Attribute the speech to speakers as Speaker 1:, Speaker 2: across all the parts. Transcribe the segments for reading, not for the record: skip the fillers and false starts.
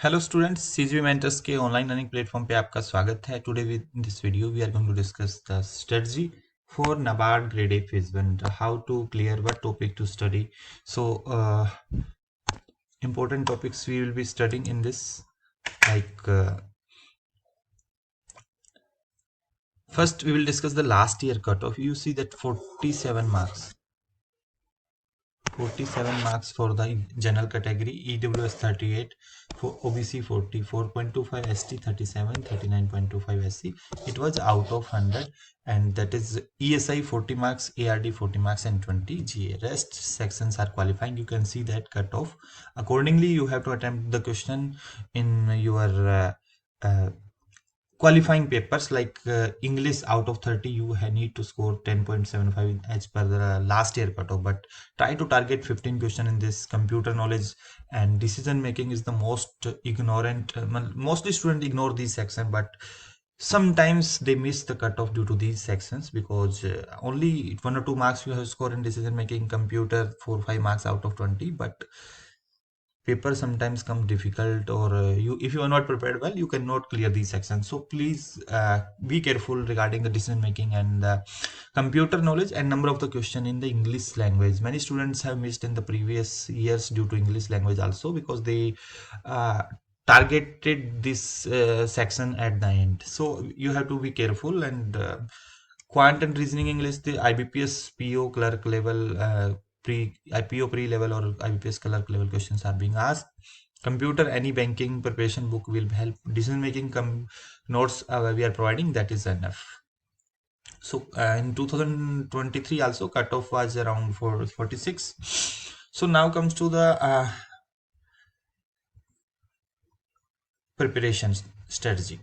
Speaker 1: Hello students, CGB mentors के online learning platform पे आपका स्वागत है। Today with this video we are going to discuss the strategy for NABARD grade A phase 1, how to clear what topic to study. So important topics we will be studying in this, like first we will discuss the last year cutoff. You see that 47 marks, 47 marks for the general category, EWS 38, for OBC 40, 4.25, ST 37, 39.25 SC. It was out of 100, and that is ESI 40 marks, ARD 40 marks, and 20 GA. Rest sections are qualifying. You can see that cutoff. Accordingly, you have to attempt the question in your qualifying papers. Like English, out of 30 you need to score 10.75 as per the last year cutoff, but try to target 15 question in this. Computer knowledge and decision making is the most ignorant, mostly students ignore these section, but sometimes they miss the cutoff due to these sections, because only 1 or 2 marks you have scored in decision making. Computer 4 or 5 marks out of 20, but paper sometimes come difficult, or you, if you are not prepared well, you cannot clear these sections. So please be careful regarding the decision making and computer knowledge and number of the question in the English language. Many students have missed in the previous years due to English language also, because they uh, targeted this section at the end. So you have to be careful. And quant and reasoning English, the IBPS PO clerk level, IPO pre-level or IBPS clerk level questions are being asked. Computer, any banking preparation book will help. Decision making notes we are providing, that is enough. So in 2023 also cutoff was around 46. So now comes to the preparation strategy.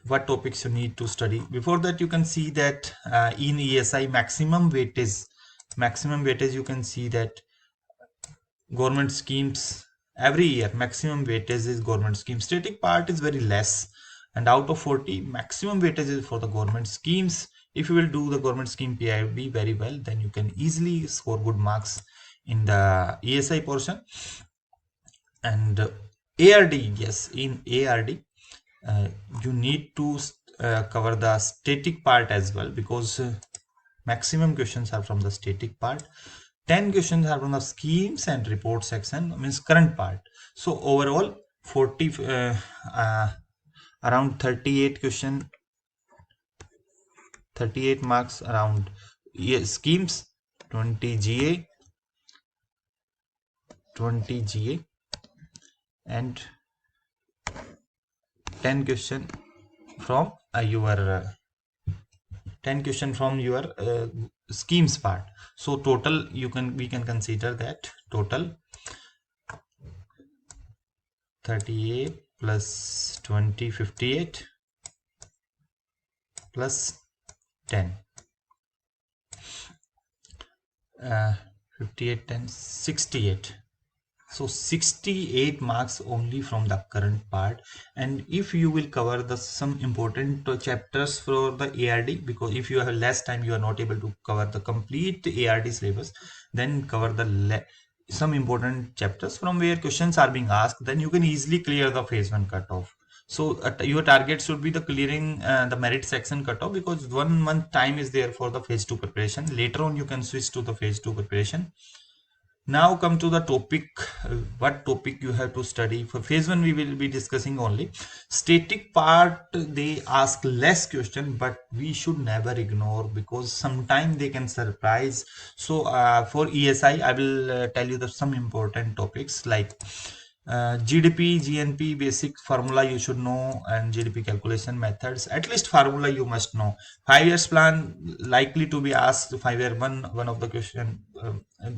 Speaker 1: What topics you need to study. Before that, you can see that in ESI maximum weightage, you can see that government schemes every year. Maximum weightage is government scheme. Static part is very less, and out of 40, maximum weightage is for the government schemes. If you will do the government scheme PIB very well, then you can easily score good marks in the ESI portion. And ARD, yes, in ARD you need to cover the static part as well, because maximum questions are from the static part. 10 questions are from the schemes and report section, means current part. So overall 40 around 38 question, 38 marks around schemes, 20 GA, 20 GA, and 10 question from your 10 question from your schemes part. So total we can consider that total 38 plus 20, 58 plus 10, 58, 10, 68. So 68 marks only from the current part. And if you will cover the some important chapters for the ARD, because if you have less time, you are not able to cover the complete ARD syllabus, then cover the some important chapters from where questions are being asked, then you can easily clear the phase 1 cutoff. So your target should be the clearing the merit section cutoff, because 1 month time is there for the phase 2 preparation. Later on you can switch to the phase 2 preparation. Now come to the topic, what topic you have to study. For phase 1 we will be discussing only static part. They ask less question, but we should never ignore, because sometimes they can surprise. So for ESI I will tell you some important topics, like GDP, GNP basic formula you should know, and GDP calculation methods, at least formula you must know. 5 years plan likely to be asked. 5-year one of the question,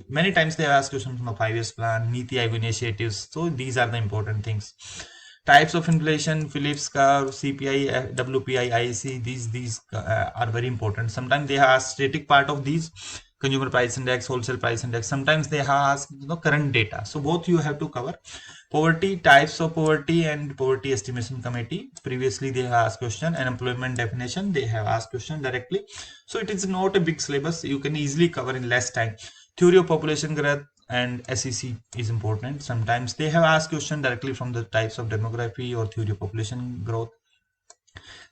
Speaker 1: many times they ask questions from a 5 years plan, Niti Aayog initiatives. So these are the important things. Types of inflation, Phillips curve, CPI, WPI, IC, these are very important. Sometimes they ask static part of these, consumer price index, wholesale price index. Sometimes they ask current data. So both you have to cover. Poverty, types of poverty, and poverty estimation committee. Previously they have asked question. Unemployment definition, they have asked question directly. So it is not a big syllabus. You can easily cover in less time. Theory of population growth, and SEC is important. Sometimes they have asked question directly from the types of demography or theory of population growth.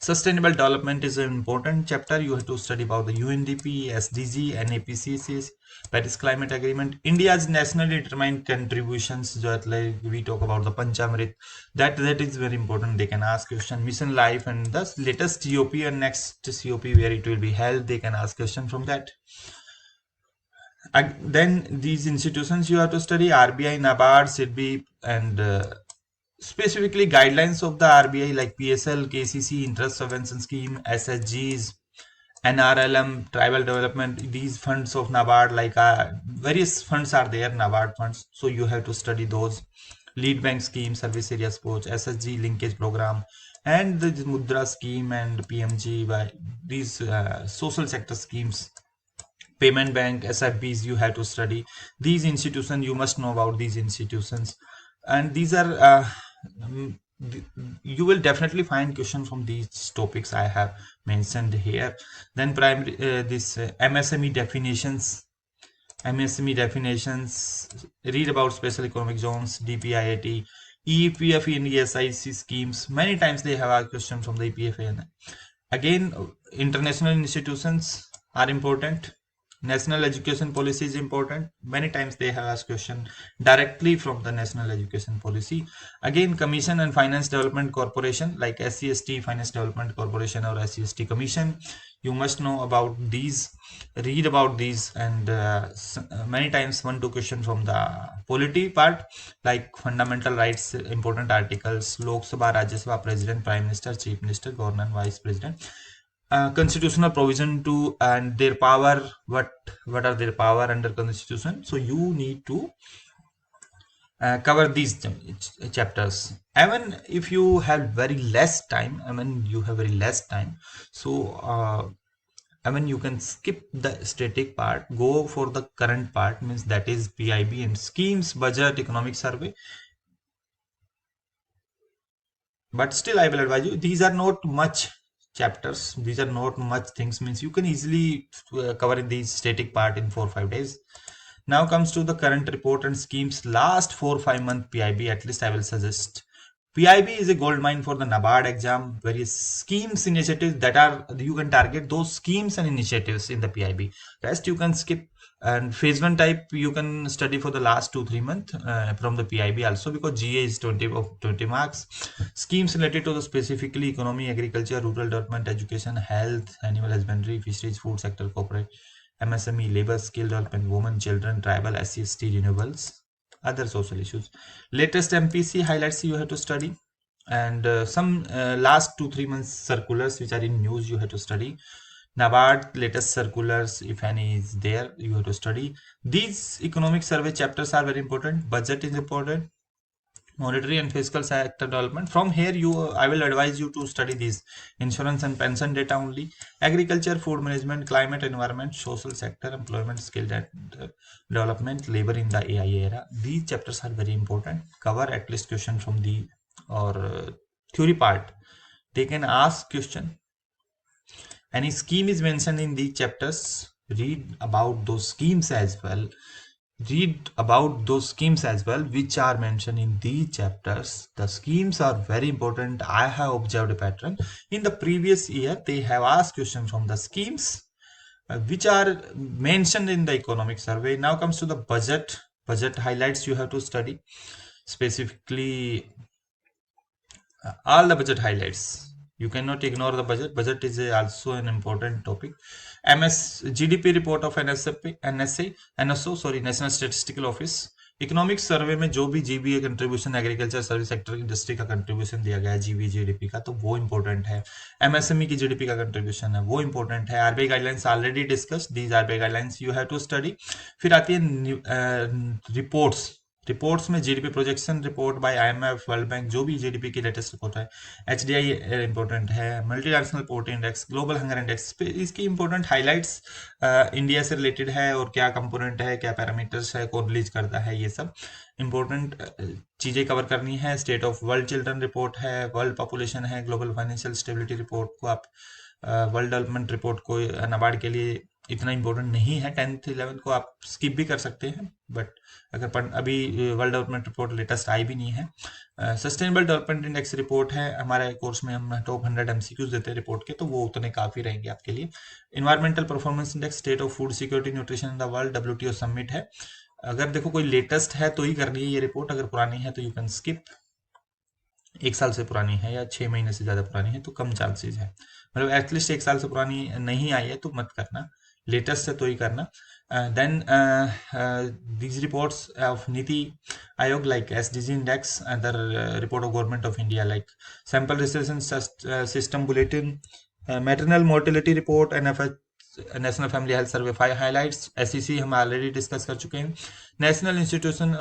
Speaker 1: Sustainable development is an important chapter. You have to study about the UNDP, SDG, NAPCCs, Paris Climate Agreement, India's nationally determined contributions. Like we talk about the Panchamrit, that is very important. They can ask question. Mission Life and the latest COP and next COP where it will be held. They can ask question from that. Then these institutions you have to study: RBI, NABARD, SIDBI, and specifically guidelines of the RBI like PSL, KCC, Interest Subvention Scheme, SSGs, NRLM, Tribal Development. These funds of NABARD, like various funds are there, NABARD funds. So you have to study those. Lead Bank Scheme, Service Area Approach, SSG Linkage Program, and the Mudra Scheme and PMG. These social sector schemes, payment bank, SFBs, you have to study these institutions. You must know about these institutions, and these are um, you will definitely find question from these topics I have mentioned here. Then primary this MSME definitions, read about special economic zones, DPIIT, EPF in ESIC schemes. Many times they have a question from the EPF. Again, international institutions are important. National education policy is important. Many times they have asked question directly from the national education policy. Again, Commission and Finance Development Corporation like SCST Finance Development Corporation or SCST Commission. You must know about these, read about these, and many times one two question from the polity part like fundamental rights, important articles, Lok Sabha, Rajya Sabha, President, Prime Minister, Chief Minister, Governor, Vice President. Constitutional provision to and their power, what are their power under constitution. So you need to cover these chapters. Even if you have very less time, so you can skip the static part, go for the current part, means that is PIB and schemes, budget, economic survey. But still I will advise you, these are not much chapters, these are not much things, means you can easily cover these static part in 4-5 days. Now comes to the current report and schemes last 4-5 month PIB. At least I will suggest PIB is a gold mine for the NABARD exam. Various schemes, initiatives that are you can target those schemes and initiatives in the PIB. Rest you can skip. And phase 1 type you can study for the last 2-3 months from the PIB also, because GA is 20 marks. Schemes related to the specifically economy, agriculture, rural development, education, health, animal husbandry, fisheries, food sector, corporate, MSME, labor, skill development, women, children, tribal, SC/ST, renewables, other social issues. Latest MPC highlights you have to study, and some last 2-3 months circulars which are in news you have to study. NABARD latest circulars, if any is there, you have to study. These economic survey chapters are very important. Budget is important. Monetary and fiscal sector development. From here, I will advise you to study these insurance and pension data only. Agriculture, food management, climate, environment, social sector, employment, skill development, labor in the AI era. These chapters are very important. Cover at least question from the or theory part. They can ask question. Any scheme is mentioned in these chapters. Read about those schemes as well. Which are mentioned in these chapters. The schemes are very important. I have observed a pattern. In the previous year, they have asked questions from the schemes which are mentioned in the economic survey. Now comes to the budget. Budget highlights you have to study. Specifically, all the budget highlights. You cannot ignore the budget. Budget is also an important topic. GDP report of NSO, National Statistical Office. Economic survey में जो भी GBA contribution agriculture service sector industry का contribution दिया गया है GB GDP का, तो वो इंपॉर्टेंट है. एमएसएमई की जीडीपी का कंट्रीब्यूशन है, वो इंपॉर्टेंट है. RBI guidelines already discuss, these RBI guidelines you have to study. फिर आती है रिपोर्ट्स में GDP projection report by IMF, world bank, जो भी जीडीपी की लेटेस्ट रिपोर्ट है. एचडीआई इंपॉर्टेंट है. Multinational poverty index, global hunger index, इसकी इंपॉर्टेंट हाइलाइट्स इंडिया से रिलेटेड है और क्या कंपोनेंट है, क्या पैरामीटर्स है, कौन रिलीज करता है, ये सब इंपॉर्टेंट चीजें कवर करनी है. State of world children report है, वर्ल्ड पॉपुलेशन है, ग्लोबल फाइनेंशियल स्टेबिलिटी रिपोर्ट को आप वर्ल्ड डेवलपमेंट रिपोर्ट को नाबार्ड के लिए इतना इम्पोर्टेंट नहीं है। 10th 11th को आप स्किप भी कर सकते हैं, बट अगर अभी वर्ल्ड डेवलपमेंट रिपोर्ट लेटेस्ट आई भी नहीं है। सस्टेनेबल डेवलपमेंट इंडेक्स रिपोर्ट है हमारे कोर्स में, हम टॉप 100 एमसीक्यूज देते हैं रिपोर्ट के, तो वो उतने काफ़ी रहेंगे आपके लिए। Environmental performance index, state of food security nutrition in the world, WTO submit है। अगर देखो कोई लेटेस्ट है तो ही करनी है ये रिपोर्ट, अगर पुरानी है तो यू कैन स्किप। 1 साल से पुरानी है या 6 महीने से ज़्यादा पुरानी है तो कम चांसेस है, मतलब एटलीस्ट 1 साल से पुरानी नहीं आई है तो मत करना, लेटेस्ट है तो ही करना। Then these reports of Niti Aayog like SDG index, other report of government of India like sample research system bulletin, maternal mortality report, NFH national family health survey 5 highlights, SEC हम ऑलरेडी डिस्कस कर चुके हैं। National institution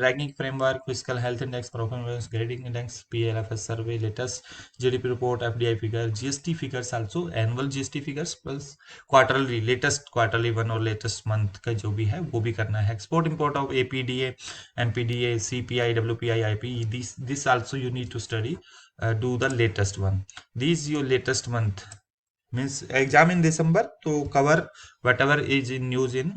Speaker 1: ranking framework, physical health index, performance grading index, PLFS survey, latest GDP report, FDI figure, GST figures also, annual GST figures plus quarterly, latest quarterly one और latest month का जो भी है वो भी करना है। Export import of APDA, MPDA, CPI, WPI, IP, this also you need to study, do the latest one. These your latest month means exam in December, तो cover whatever is in news in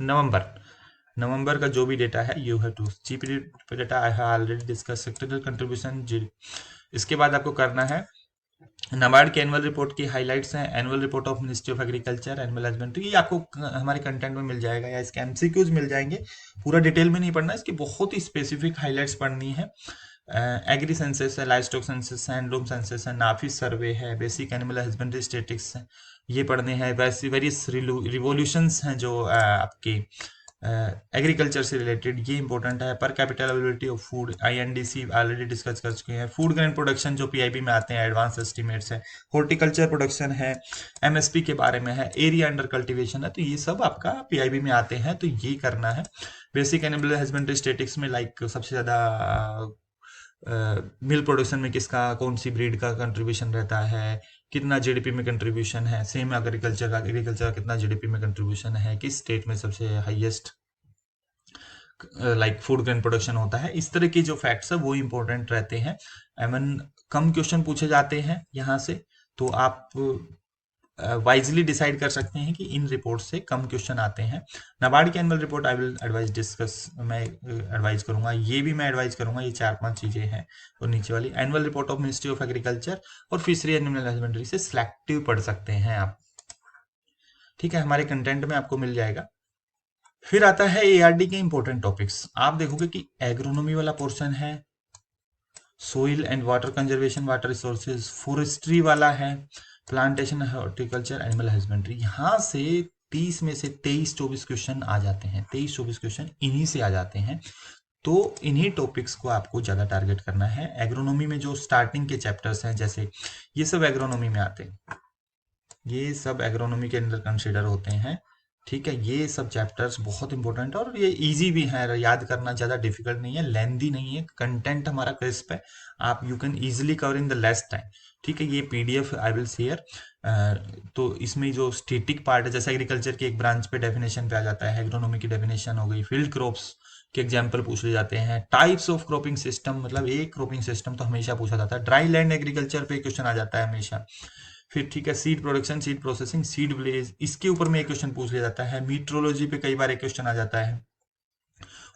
Speaker 1: नवंबर का जो भी data है you have to GP data. I have already discuss sectoral contribution. इसके बाद आपको करना है नाबार्ड के एनुअल रिपोर्ट की हाइलाइट्स हैं, annual report of ministry of agriculture, animal husbandry, ये आपको हमारे कंटेंट में मिल जाएगा या इसके एमसीक्यूज मिल जाएंगे। पूरा डिटेल में नहीं पढ़ना, इसकी बहुत ही स्पेसिफिक हाइलाइट्स पढ़नी है। एग्री सेंसस है, लाइव स्टॉक सेंसस है, हैंडलूम सेंसस है, नाफिस सर्वे है, बेसिक एनिमल हस्बेंड्री स्टेटिक्स है, ये पढ़ने हैं। वैसे वेरियस रिवोल्यूशंस हैं जो आपकी एग्रीकल्चर से रिलेटेड, ये इंपॉर्टेंट है। पर capital availability of food, INDC already discuss कर चुके हैं। फूड ग्रेन प्रोडक्शन जो PIB में आते हैं, एडवांस एस्टिमेट्स है। हॉर्टिकल्चर प्रोडक्शन है, MSP के बारे में है। एरिया अंडर कल्टीवेशन है, तो ये सब आपका PIB में आते हैं, तो ये करना है। बेसिक एनिमल हस्बेंड्री स्टेटिक्स में लाइक सबसे ज़्यादा मिल्क प्रोडक्शन में किसका, कौन सी ब्रीड का कंट्रीब्यूशन रहता है, कितना GDP में कंट्रीब्यूशन है। सेम एग्रीकल्चर का कितना GDP में कंट्रीब्यूशन है, किस स्टेट में सबसे highest like food grain production होता है। इस तरह के जो फैक्ट्स है वो इंपॉर्टेंट रहते हैं। एवं कम क्वेश्चन पूछे जाते हैं यहाँ से, तो आप वाइजली डिसाइड कर सकते हैं कि इन रिपोर्ट से कम क्वेश्चन आते हैं। नाबार्ड की annual report I will advise discuss, मैं एडवाइज करूंगा, ये भी मैं एडवाइज करूंगा। ये 4-5 चीजें हैं। और नीचे वाली annual report of ministry of agriculture और फिशरी एनिमल हस्बेंड्री से सिलेक्टिव पढ़ सकते हैं आप, ठीक है, हमारे कंटेंट में आपको मिल जाएगा। फिर आता है ARD के इंपॉर्टेंट टॉपिक्स। आप देखोगे कि एग्रोनॉमी वाला पोर्शन है, soil and water conservation, water resources, forestry वाला है, प्लांटेशन, हॉर्टिकल्चर, एनिमल हस्बेंड्री। यहाँ से 30 में से 23-24 क्वेश्चन आ जाते हैं, 23-24 क्वेश्चन इन्हीं से आ जाते हैं। तो इन्हीं टॉपिक्स को आपको ज़्यादा टारगेट करना है। एग्रोनॉमी में जो स्टार्टिंग के चैप्टर्स हैं, जैसे ये सब एग्रोनॉमी में आते हैं, ये सब एग्रोनॉमी के अंदर कंसिडर होते हैं, ठीक है। ये सब चैप्टर्स बहुत इंपॉर्टेंट है और ये इजी भी है, याद करना ज़्यादा डिफिकल्ट नहीं है, लेंदी नहीं है, कंटेंट हमारा क्रिस्प है, आप you can easily cover in the less time, ठीक है। ये PDF आई विल शेयर। तो इसमें जो स्टेटिक पार्ट है, जैसे एग्रीकल्चर के एक ब्रांच पे डेफिनेशन पे आ जाता है, एग्रोनॉमी की डेफिनेशन हो गई, फील्ड क्रॉप्स के एग्जाम्पल पूछ ले जाते हैं, टाइप्स ऑफ क्रॉपिंग सिस्टम, मतलब एक क्रॉपिंग सिस्टम तो हमेशा पूछा जाता है, ड्राई लैंड एग्रीकल्चर पे क्वेश्चन आ जाता है हमेशा। फिर ठीक है, seed production, seed processing, seed village, इसके ऊपर में एक क्वेश्चन पूछ लिया जाता है। मीट्रोलॉजी पे कई बार एक क्वेश्चन आ जाता है।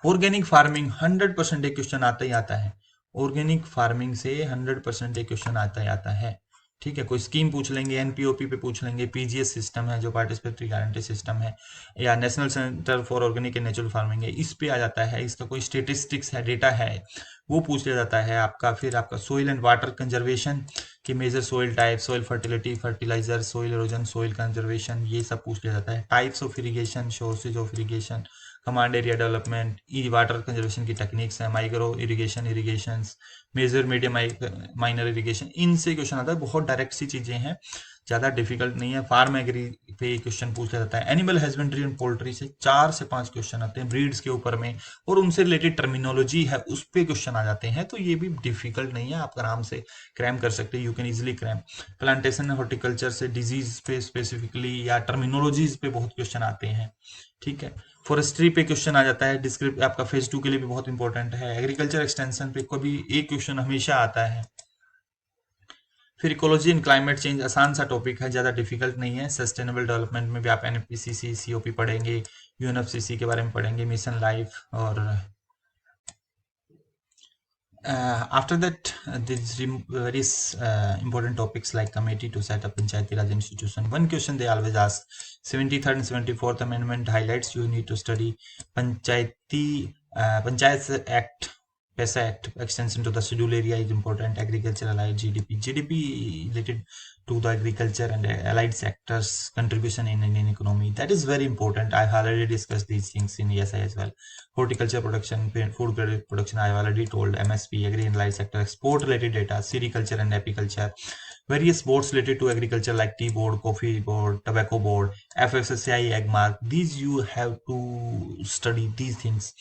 Speaker 1: ऑर्गेनिक फार्मिंग 100% एक क्वेश्चन आता ही आता है, ऑर्गेनिक फार्मिंग से 100% एक क्वेश्चन आता ही आता है, ठीक है। कोई स्कीम पूछ लेंगे, NPOP पे पूछ लेंगे, PGS सिस्टम है जो पार्टिसिपेटरी गारंटी सिस्टम है, या national centre for organic and natural farming है, इस पे आ जाता है। इसका कोई स्टेटिस्टिक्स है, डेटा है, वो पूछ लिया जाता है आपका। फिर आपका सोइल एंड वाटर कंजर्वेशन की major soil type, soil fertility, fertilizer, soil erosion, soil conservation, ये सब पूछ लिया जाता है। Types of irrigation, sources of irrigation, command area development, water conservation की टेक्निक्स है, micro irrigation, irrigations, major medium minor irrigation, इनसे क्वेश्चन आता है। बहुत डायरेक्ट सी चीजें हैं, ज़्यादा डिफिकल्ट नहीं है। फार्म एग्री पे क्वेश्चन पूछा जाता है। एनिमल हस्बेंड्री एंड पोल्ट्री से 4 से 5 क्वेश्चन आते हैं, ब्रीड्स के ऊपर में, और उनसे रिलेटेड टर्मिनोलॉजी है उस पे क्वेश्चन आ जाते हैं। तो ये भी डिफिकल्ट नहीं है, आप आराम से क्रैम कर सकते हैं, you can easily cram. Plantation horticulture से डिजीज पे स्पेसिफिकली या टर्मिनोलॉजीज पे बहुत क्वेश्चन आते हैं, ठीक है। फॉरेस्ट्री पे क्वेश्चन आ जाता है, डिस्क्रिप्ट आपका फेज 2 के लिए भी बहुत इंपॉर्टेंट है। एग्रीकल्चर एक्सटेंशन पे कभी एक क्वेश्चन हमेशा आता है, फिर इकोलॉजी एंड क्लाइमेट चेंज आसान सा टॉपिक है, ज़्यादा डिफिकल्ट नहीं है। सस्टेनेबल डेवलपमेंट में भी आप एनपीसीसी सीओपी पढ़ेंगे, यूएनएफसीसी के बारे में पढ़ेंगे, मिशन लाइफ। और after that, these various important topics like committee to set up Panchayati Raj institution. One question they always ask: 73rd and 74th Amendment highlights you need to study Panchayats Act. PESA Act extension to the schedule area is important. Agriculture allied GDP related to the agriculture and allied sectors contribution in Indian economy. That is very important. I have already discussed these things in ESI as well. Horticulture production, food production, I have already told. MSP, agri and light sector, export related data, sericulture and apiculture, various boards related to agriculture like tea board, coffee board, tobacco board, FSSAI, AgMark. These you have to study these things.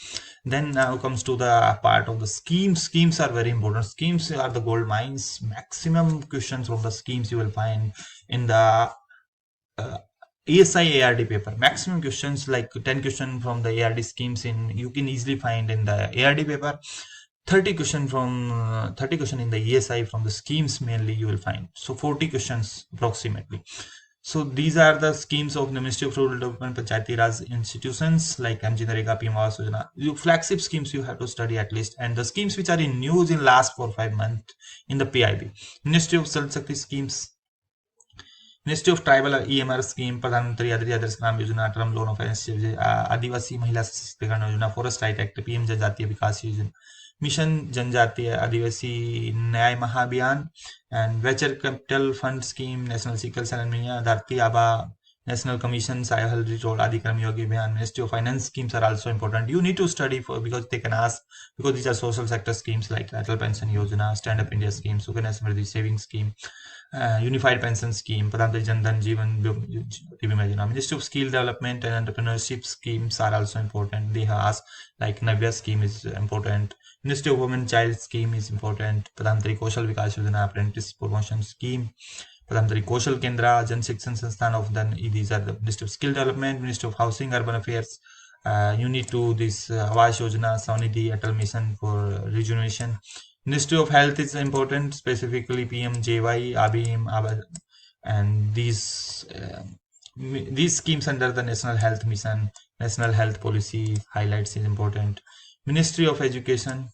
Speaker 1: Then now comes to the part of the schemes. Schemes are very important. Schemes are the gold mines. Maximum questions from the schemes you will find in the ESI ARD paper. Maximum questions like 10 questions from the ARD schemes in you can easily find in the ARD paper. 30 question from 30 question in the ESI from the schemes mainly you will find. So 40 questions approximately. So these are the schemes of the Ministry of Rural Development, Panchayati Raj institutions like MG Narega, PM Awas Yojana. You flagship schemes you have to study at least, and the schemes which are in news in last 4 or 5 months in the PIB. Ministry of Jal Shakti schemes, ministry of tribal EMR scheme, प्रधानमंत्री Adarsh Gram Yojana, term loan of आदिवासी महिला सशक्तिकरण योजना, forest right act, PM जनजातीय विकास योजना, mission जनजातीय Adivasi Nyaya Mahaabhiyan, and venture capital fund scheme, national sickle cell anaemia, Dharti Aaba, national commissions I already told, Adi Karma Yogi Abhiyan. Ministry of Finance schemes are also important. You need to study for, because they can ask, because these are social sector schemes like Atal Pension Yojana, Stand Up India scheme, Sukanya Samriddhi savings scheme, Unified Pension Scheme, Pradhan Mantri Jan Dhan Jeevan Bima Yojana. Ministry of Skill Development and Entrepreneurship schemes are also important. They have asked like Navya scheme is important. Ministry of Women Child scheme is important. Pradhan Mantri Kaushal Vikas Yojana, Apprentice Promotion scheme, प्रधानमंत्री कौशल केंद्र, जन शिक्षण संस्थान of the, these are the Ministry of Skill Development. Ministry of Housing Urban Affairs, you need to this Awas Yojana, Saunidhi, Atal Mission for rejuvenation. Ministry of Health is important, specifically PMJY, ABIM, and these schemes under the National Health Mission, National Health Policy highlights is important. Ministry of Education,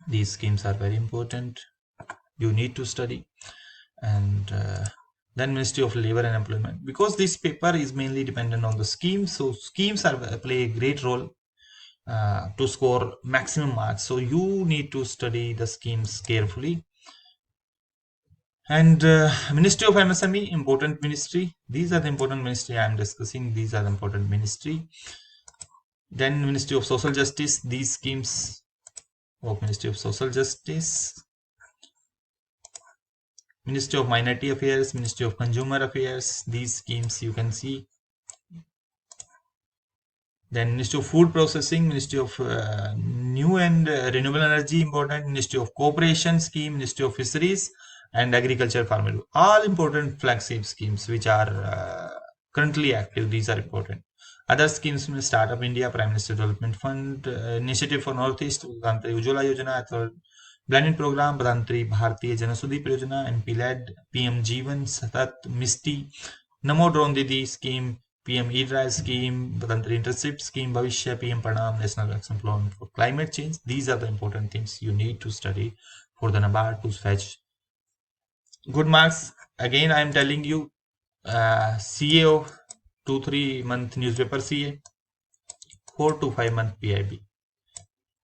Speaker 1: these schemes are very important. You need to study. And then Ministry of Labor and Employment, because this paper is mainly dependent on the schemes, so schemes play a great role to score maximum marks, so you need to study the schemes carefully. And Ministry of MSME, important ministry. These are the important ministry I am discussing. These are the important ministry. Then Ministry of Social Justice, these schemes of Ministry of Social Justice. Ministry of Minority Affairs, Ministry of Consumer Affairs, these schemes you can see. Then Ministry of Food Processing, Ministry of New and Renewable Energy, important. Ministry of Cooperation Scheme, Ministry of Fisheries and Agriculture Farming. All important flagship schemes which are currently active. These are important. Other schemes, Startup India, Prime Minister Development Fund, Initiative for Northeast, Ujjwala Yojana, blended programme, Pradhanmantri Bhartiya जनौषधि परियोजना, एनपीलैड, PM जीवन सतत, मिस्टी, नमो drone दीदी scheme, PM E drive scheme, प्रधानमंत्री internship scheme, भविष्य, PM प्रणाम, national action plan for climate change. These are the important things you need to study for the NABARD to fetch good marks. Again, I am telling you, CA of 2-3 month newspaper CA, 4 to 5 month PIB.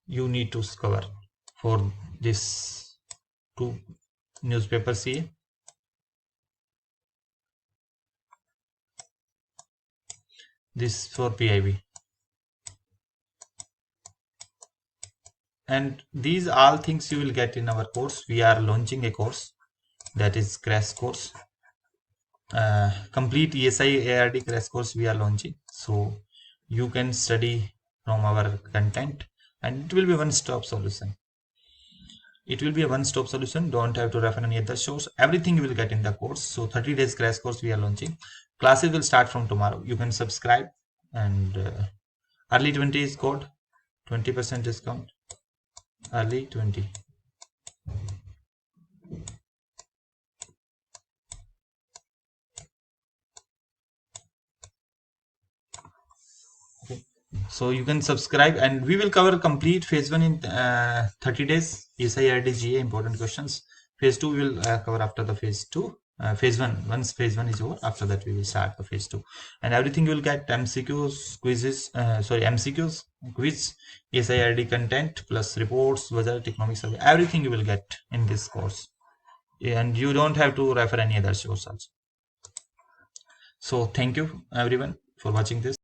Speaker 1: You need to cover for this 2 newspaper CA. This for PIB. And these all things you will get in our course. We are launching a course, that is crash course, complete ESI ARD crash course we are launching, so you can study from our content, and it will be one-stop solution. It will be a one-stop solution. Don't have to refer any other source. Everything you will get in the course. So 30 days crash course we are launching. Classes will start from tomorrow. You can subscribe, and early 20 is code, 20% discount, early 20. So you can subscribe, and we will cover complete phase 1 in 30 days. SIRD important questions. Phase 2 we will cover after the phase 2. Phase 1, once phase 1 is over, after that we will start the phase 2, and everything you will get: MCQs, quizzes, MCQs, quiz, SIRD content plus reports, budget, economic survey, everything you will get in this course, and you don't have to refer any other source also. So thank you everyone for watching this.